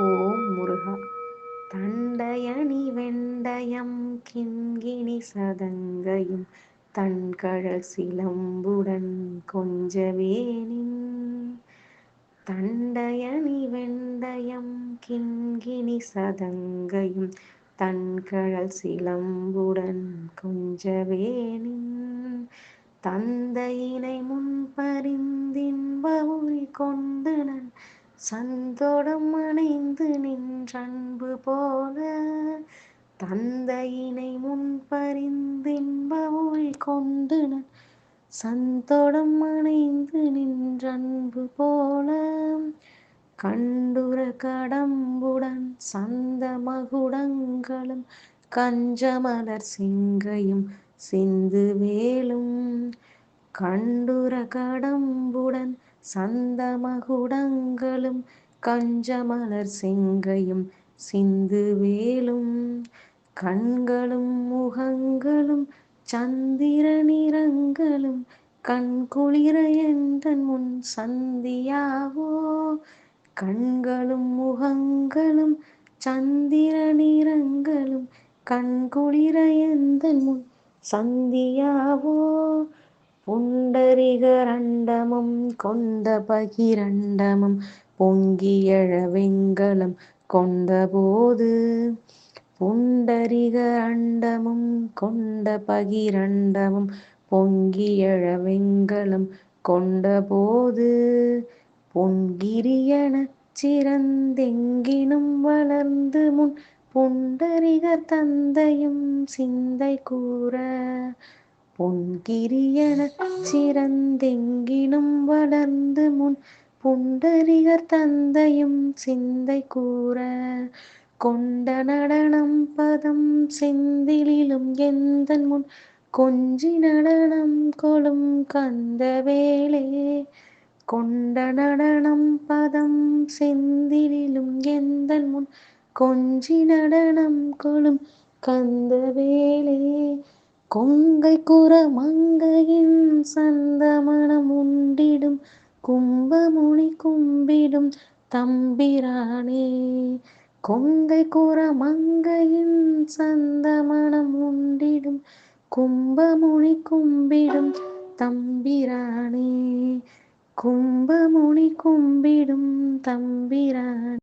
ஓம் முருகா. தண்டயணி வெண்டயம் கிண்கிணி சதங்கையும் தன்கழல் சிலம்புடன் கொஞ்சவேனின். தண்டயணி வெண்டயம் கிண்கிணி சதங்கையும் தன்கழல் சிலம்புடன் கொஞ்சவேனின். தந்தையினை முன்பறிந்தின்ப உரி கொண்டு நன் சந்தோடம் அணைந்து நின்றன்பு போல. தந்தையினை முன்பறிந்தின்ப உரி கொண்டு நன் சந்தோடம் அணைந்து நின்றன்பு போல. கண்டுர கடம்புடன் சந்த மகுடங்களும் கஞ்சமலர் சிங்கையும் சிந்து வேலும். கண்டுர கடம்புடன் சந்த மகுடங்களும் கஞ்சமலர் செங்கையும் சிந்து வேலும். கண்களும் முகங்களும் சந்திர நிறங்களும் கண்குளிர எந்தன் முன் சந்தியாவோ. கண்களும் முகங்களும் சந்திர நிறங்களும் கண்குளிர எந்தன் முன் சந்தியாவோ. புண்டரிகரண்டமும் கொண்ட பகிரண்டமும் பொங்கியழ வெங்கலம் கொண்டபோது. புண்டரிகரண்டமும் கொண்ட பகிரண்டமும் பொங்கியழ வெங்கலம் கொண்டபோது. பொன்கிரியனச் சிறந்தெங்கினும் வளர்ந்து முன் புண்டரிகர் தந்தையும் சிந்தை கூற. பொன்கிரியனச் சிறந்தெங்கினும் வளர்ந்து முன் புண்டரிகர் தந்தையும் சிந்தை கூற. கொண்ட நடனம் பதம் செந்திலிலும் எந்தன் முன் கொஞ்சி நடனம் கொளும் கந்தவேலே. கொண்ட நடனம் பதம் செந்திலிலும் எந்தன் முன் கொஞ்சி நடனம் கொளும் கந்தவேலே. கொங்கை குற மங்கையின் சந்தமணம் உண்டிடும் கும்பமுனி கும்பிடும் தம்பிரானே. கொங்கை குற மங்கையின் சந்தமணம் உண்டிடும் கும்பமுனி கும்பிடும் தம்பிரானே. கும்பமுனி கும்பிடும் தம்பிரானே.